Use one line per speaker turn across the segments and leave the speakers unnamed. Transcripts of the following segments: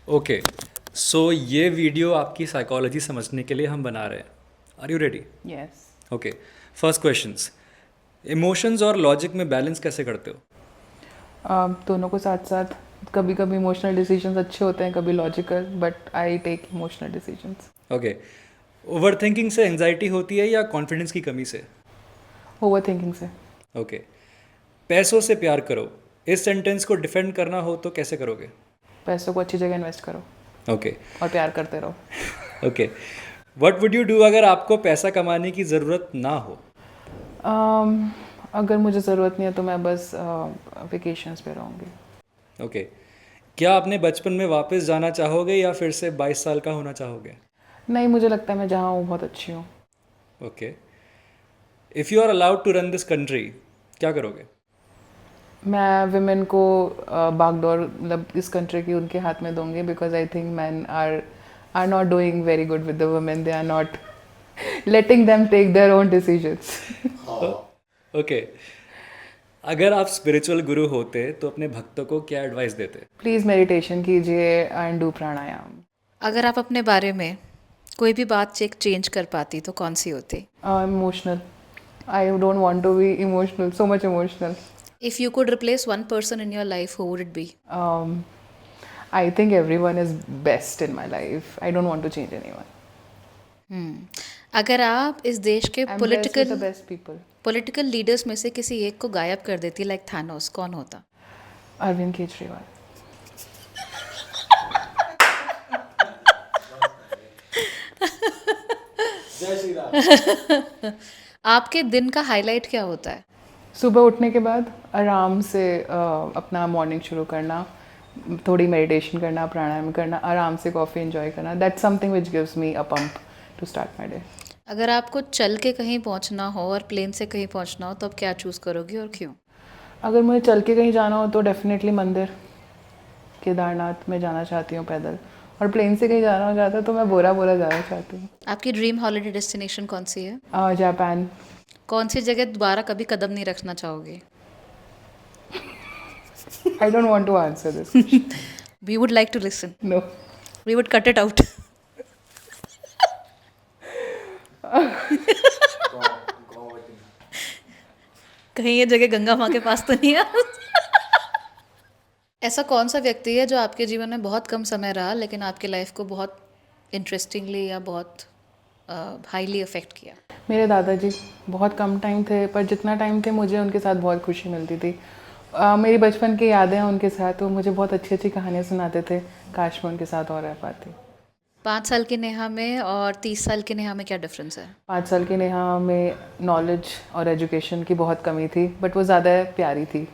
Okay, सो ये video आपकी psychology समझने के लिए हम बना रहे हैं. Are you ready?
Yes.
Okay, first questions. Emotions और लॉजिक में बैलेंस कैसे करते हो?
दोनों को साथ साथ. कभी कभी इमोशनल डिसीजंस अच्छे होते हैं, कभी logical, but I take emotional decisions.
Okay, over thinking से एंजाइटी होती है या कॉन्फिडेंस की कमी से?
ओवर थिंकिंग से.
ओके, पैसों से प्यार करो, इस सेंटेंस को डिफेंड करना हो तो कैसे करोगे?
पैसों को अच्छी जगह इन्वेस्ट करो
ओके.
और प्यार करते रहो.
Okay, what would you do अगर आपको पैसा कमाने की ज़रूरत ना हो?
अगर मुझे ज़रूरत नहीं है तो मैं बस वेकेशंस पे रहूँगी.
ओके, क्या आपने बचपन में वापस जाना चाहोगे या फिर से 22 साल का होना चाहोगे?
नहीं, मुझे लगता है मैं जहाँ हूँ बहुत अच्छी हूँ.
Okay, if you are allowed to run this country, क्या करोगे?
मैं विमेन को बागडोर मतलब इस कंट्री की उनके हाथ में दूंगी, because I think man are not doing very good with the women. They are not letting them take their own decisions.
Okay, अगर आप स्पिरिचुअल गुरु होते तो अपने भक्तों को क्या एडवाइस देते?
प्लीज़ मेडिटेशन कीजिए एंड डू प्राणायाम.
अगर आप अपने बारे में कोई भी बात चेंज कर पाती तो कौन सी होती?
Emotional. I don't want to be emotional, so much emotional.
If you could replace one person in your life, who would it be?
um, I think everyone is best in my life. I don't want to change anyone.
अगर आप इस देश के
I'm blessed with the best people.
Political leaders में से किसी एक को गायब कर देती लाइक थानोस, कौन होता?
Arvind Kejriwal.
आपके दिन का हाईलाइट क्या होता है?
सुबह उठने के बाद आराम से अपना मॉर्निंग शुरू करना, थोड़ी मेडिटेशन करना, प्राणायाम करना, आराम से कॉफ़ी एंजॉय करना. That's something which gives me a pump to start my day.
अगर आपको चल के कहीं पहुंचना हो और प्लेन से कहीं पहुंचना हो तो आप क्या चूज़ करोगी और क्यों?
अगर मुझे चल के कहीं जाना हो तो डेफिनेटली मंदिर केदारनाथ में जाना चाहती हूँ पैदल, और प्लेन से कहीं जाना हो जाता तो मैं बोरा बोरा जाना चाहती हूँ.
आपकी ड्रीम हॉलिडे डेस्टिनेशन कौन सी है?
जापान.
कौन सी जगह दोबारा कभी कदम नहीं रखना चाहोगे?
I don't want to answer this.
We would like to listen.
No.
We would cut it out. कहीं ये जगह गंगा माँ के पास तो नहीं है? ऐसा कौन सा व्यक्ति है जो आपके जीवन में बहुत कम समय रहा लेकिन आपकी लाइफ को बहुत इंटरेस्टिंगली या बहुत हाईली अफेक्ट किया?
मेरे दादाजी बहुत कम टाइम थे, पर जितना टाइम थे मुझे उनके साथ बहुत खुशी मिलती थी. मेरी बचपन की यादें हैं उनके साथ, वो मुझे बहुत अच्छी अच्छी कहानियाँ सुनाते थे. काश मैं उनके साथ और रह पाती.
5 साल की नेहा में और 30 साल की नेहा में क्या डिफरेंस है?
5 साल की नेहा में नॉलेज और एजुकेशन की बहुत कमी थी, बट वो ज़्यादा प्यारी थी.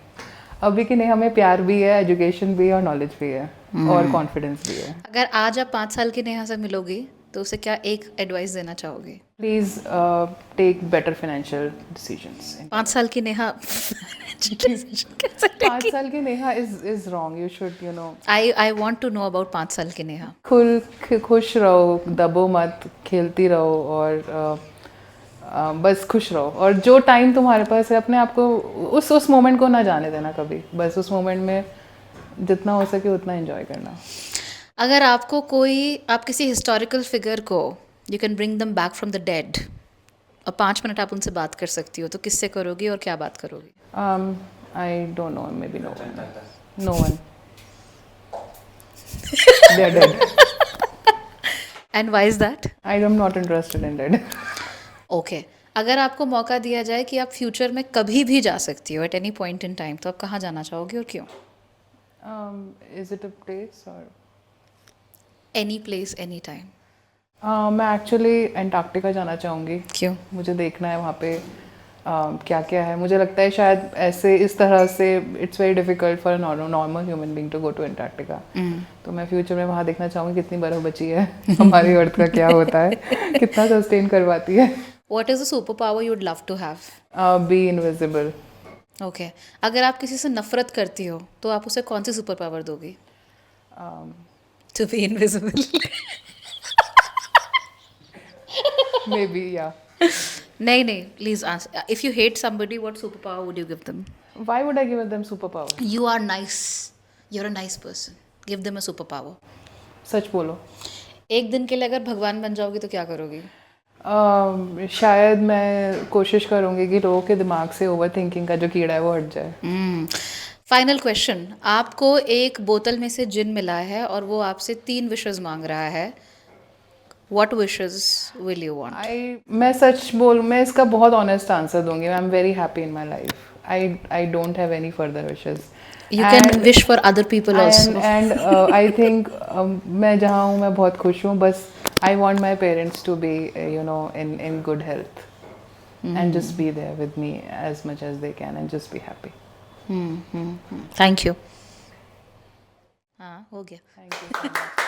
अभी की नेहा में प्यार भी है, एजुकेशन भी है और नॉलेज भी है और कॉन्फिडेंस भी है.
अगर आज आप 5 साल की नेहा से मिलोगी तो उसे क्या एक एडवाइस देना चाहोगे?
Please take better financial decisions.
5 साल की नेहा
5 साल की Neha is wrong. You should
I want to know about 5 साल की नेहा.
खुश रहो, दबो मत, खेलती रहो और बस खुश रहो. और जो टाइम तुम्हारे पास है अपने आप को उस मोमेंट को ना जाने देना कभी. बस उस मोमेंट में जितना हो सके उतना एंजॉय करना.
अगर आपको आप किसी हिस्टोरिकल फिगर को you can bring them back from the dead और 5 मिनट आप उनसे बात कर सकती हो तो किससे करोगी और क्या बात करोगी?
I don't know, maybe no one. They are dead.
And why is that?
I am not interested in dead.
Okay, अगर आपको मौका दिया जाए कि आप फ्यूचर में कभी भी जा सकती हो at any point in time तो आप कहाँ जाना चाहोगी और क्यों?
Is it a place or?
Any place any time.
मैं एक्चुअली एंटार्क्टिका जाना चाहूँगी.
क्यों?
मुझे देखना है वहाँ पे क्या क्या है. मुझे लगता है शायद ऐसे इस तरह से it's very difficult for normal human being to go to Antarctica. तो मैं फ्यूचर में वहाँ देखना चाहूँगी कितनी बर्फ बची है, हमारी अर्थ का क्या होता है, कितना सस्टेन करवाती है.
What is the super power you would love to have?
Be invisible.
Okay, अगर आप किसी से नफरत करती हो तो आप उसे कौन सी सुपर पावर दोगी? To be invisible.
Maybe yeah.
नहीं, please answer. If you hate somebody, what super power would you give them?
Why would I give them superpower?
You are nice. You're a nice person. Give them a superpower.
सच बोलो।
एक दिन के लिए अगर भगवान बन जाओगी तो क्या करोगी?
शायद मैं कोशिश करूँगी कि लोगों के दिमाग से ओवर थिंकिंग का जो कीड़ा है वो हट जाए।
फाइनल क्वेश्चन, आपको एक बोतल में से जिन मिला है और वो आपसे 3 विशेस मांग रहा है, what wishes will you want?
मैं इसका बहुत ऑनेस्ट आंसर दूंगी। I am very happy in my life. I don't have any further wishes.
You can wish for other people also.
And I think मैं जहाँ हूँ मैं बहुत खुश हूँ। बस I want my parents to be in good health and just be there with me as much as they can and just be happy.
Thank you. हाँ, हो गया।
Thank you so much.